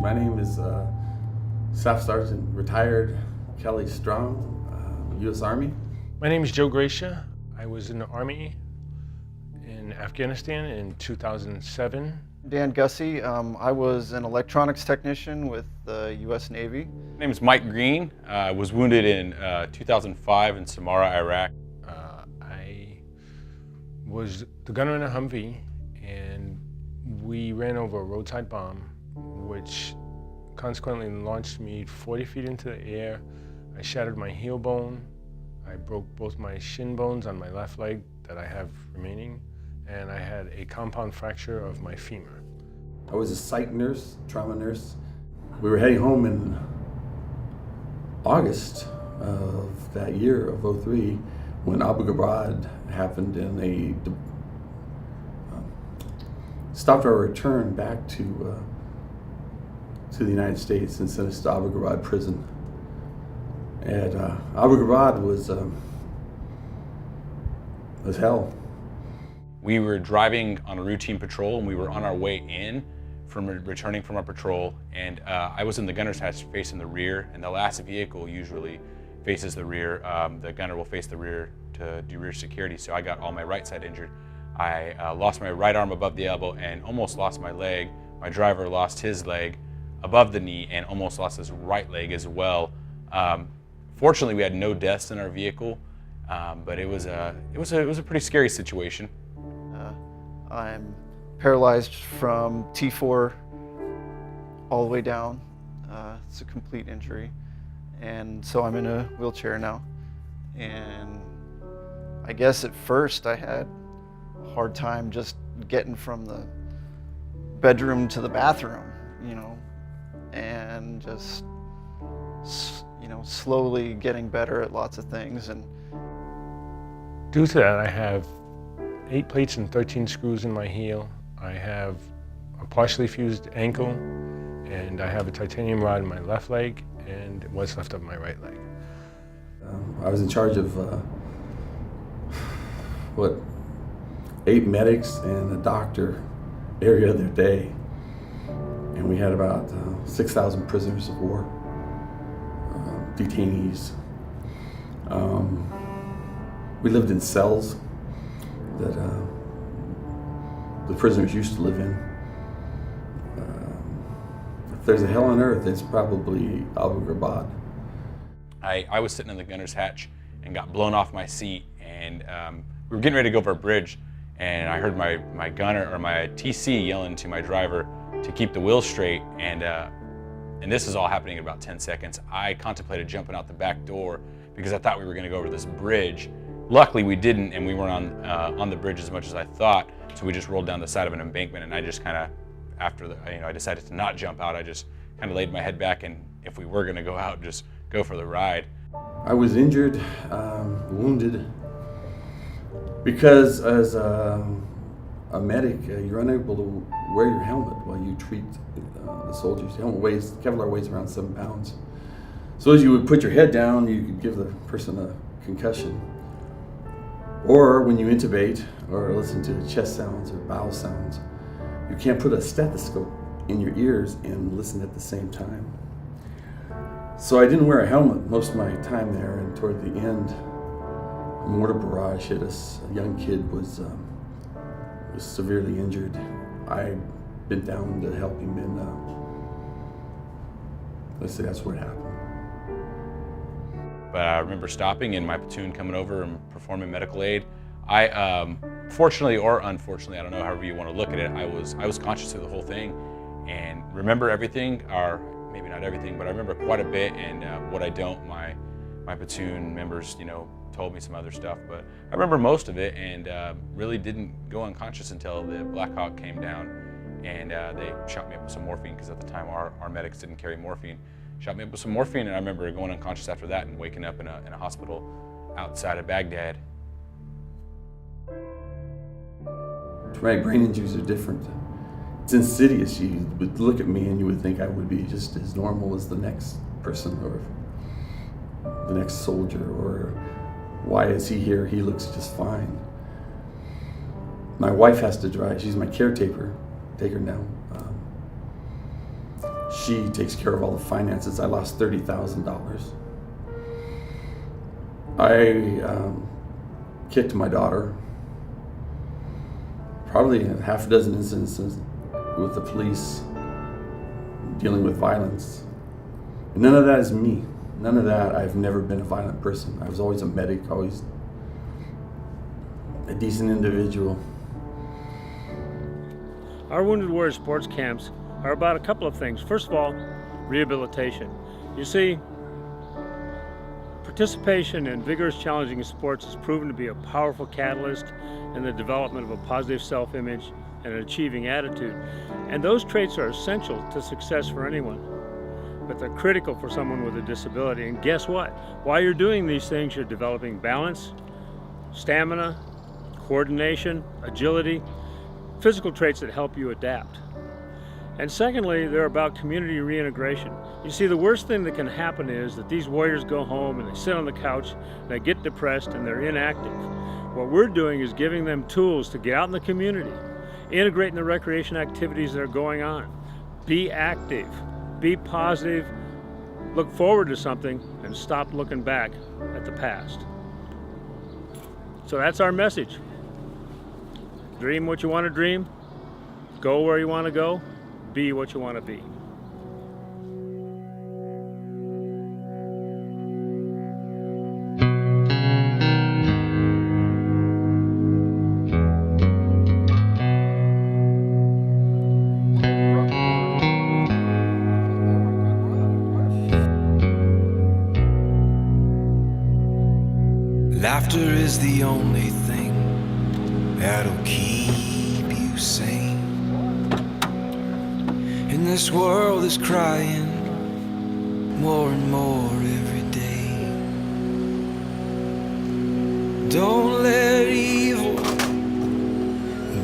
My name is Staff Sergeant retired Kelly Strong, U.S. Army. My name is Joe Gracia. I was in the Army in Afghanistan in 2007. Dan Gussie. I was an electronics technician with the U.S. Navy. My name is Mike Green. I was wounded in 2005 in Samarra, Iraq. I was the gunner in a Humvee, and we ran over a roadside bomb, which consequently launched me 40 feet into the air. I shattered my heel bone. I broke both my shin bones on my left leg that I have remaining, and I had a compound fracture of my femur. I was a psych nurse, trauma nurse. We were heading home in August of that year of '03 when Abu Ghraib happened, and they stopped our return back to the United States and sent us to Abu Ghraib prison. And Abu Ghraib was hell. We were driving on a routine patrol, and we were on our way in from returning from our patrol, and I was in the gunner's hatch facing the rear, and the last vehicle usually faces the rear. The gunner will face the rear to do rear security, so I got all my right side injured. I lost my right arm above the elbow and almost lost my leg. My driver lost his leg above the knee and almost lost his right leg as well. Fortunately, we had no deaths in our vehicle, but it was a pretty scary situation. I'm paralyzed from T4 all the way down. It's a complete injury, and so I'm in a wheelchair now. And I guess at first I had a hard time just getting from the bedroom to the bathroom, and just slowly getting better at lots of things. And Due to that, I have 8 plates and 13 screws in my heel. I have a partially fused ankle, and I have a titanium rod in my left leg and what's left of my right leg. I was in charge of 8 medics and a doctor every other day, and we had about 6,000 prisoners of war, detainees. We lived in cells that the prisoners used to live in. If there's a hell on earth, it's probably Abu Ghraib. I was sitting in the gunner's hatch and got blown off my seat, and we were getting ready to go over a bridge, and I heard my gunner or my TC yelling to my driver to keep the wheel straight, and this is all happening in about 10 seconds. I contemplated jumping out the back door because I thought we were going to go over this bridge. Luckily we didn't, and we weren't on the bridge as much as I thought, so we just rolled down the side of an embankment, and I just kind of, after I decided to not jump out, I just kind of laid my head back, and if we were going to go out, just go for the ride. I was injured, wounded, because as a medic, you're unable to wear your helmet while you treat the soldiers. The helmet Kevlar weighs around 7 pounds. So as you would put your head down, you could give the person a concussion. Or when you intubate or listen to chest sounds or bowel sounds, you can't put a stethoscope in your ears and listen at the same time. So I didn't wear a helmet most of my time there, and toward the end, a mortar barrage hit us. A young kid was severely injured. I bent down to help him, and let's say that's what happened. But I remember stopping and my platoon coming over and performing medical aid. I, fortunately or unfortunately, I don't know however you want to look at it, I was conscious of the whole thing and remember everything, or maybe not everything, but I remember quite a bit, and what I don't, my platoon members, told me some other stuff, but I remember most of it, and really didn't go unconscious until the Black Hawk came down, and they shot me up with some morphine, because at the time our medics didn't carry morphine. Shot me up with some morphine, and I remember going unconscious after that and waking up in a hospital outside of Baghdad. Traumatic brain injuries are different. It's insidious. You would look at me and you would think I would be just as normal as the next person or the next soldier, or why is he here? He looks just fine. My wife has to drive. She's my caretaker now. She takes care of all the finances. I lost $30,000. I kicked my daughter. Probably a half a dozen instances with the police dealing with violence. And none of that is me. None of that. I've never been a violent person. I was always a medic, always a decent individual. Our Wounded Warrior sports camps are about a couple of things. First of all, rehabilitation. You see, participation in vigorous, challenging sports has proven to be a powerful catalyst in the development of a positive self-image and an achieving attitude. And those traits are essential to success for anyone, but they're critical for someone with a disability. And guess what? While you're doing these things, you're developing balance, stamina, coordination, agility, physical traits that help you adapt. And secondly, they're about community reintegration. You see, the worst thing that can happen is that these warriors go home and they sit on the couch, they get depressed and they're inactive. What we're doing is giving them tools to get out in the community, integrate in the recreation activities that are going on, be active, be positive, look forward to something, and stop looking back at the past. So that's our message. Dream what you want to dream, go where you want to go, be what you want to be. Laughter is the only thing that'll keep you sane. And this world is crying more and more every day. Don't let evil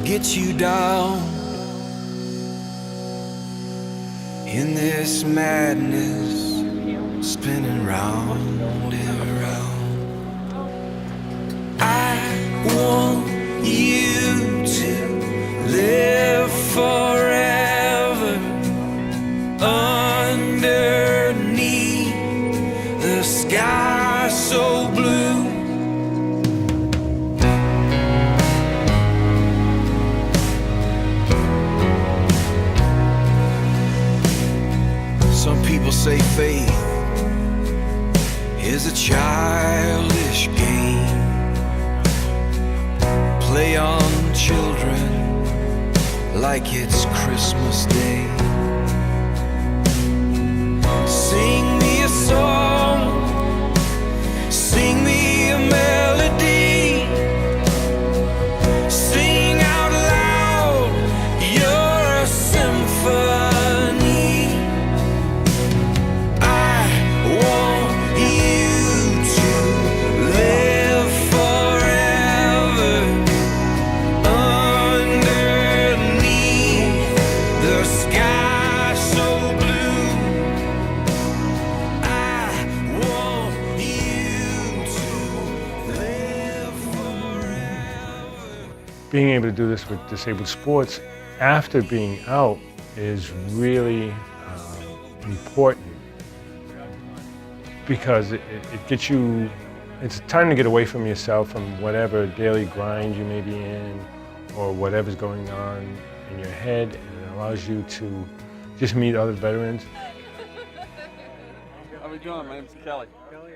get you down in this madness spinning round and round. I want you to live forever underneath the sky so blue. Some people say faith is a childish game. Play on children like it's Christmas Day. Sing me a song, sing me a melody, sing out loud, you're a symphony. I want you to live forever underneath the sky so blue. I want you to live forever. Being able to do this with disabled sports after being out is really important, because it gets you, it's time to get away from yourself, from whatever daily grind you may be in or whatever's going on in your head, and it allows you to just meet other veterans. How are we doing? My name's Kelly. Kelly,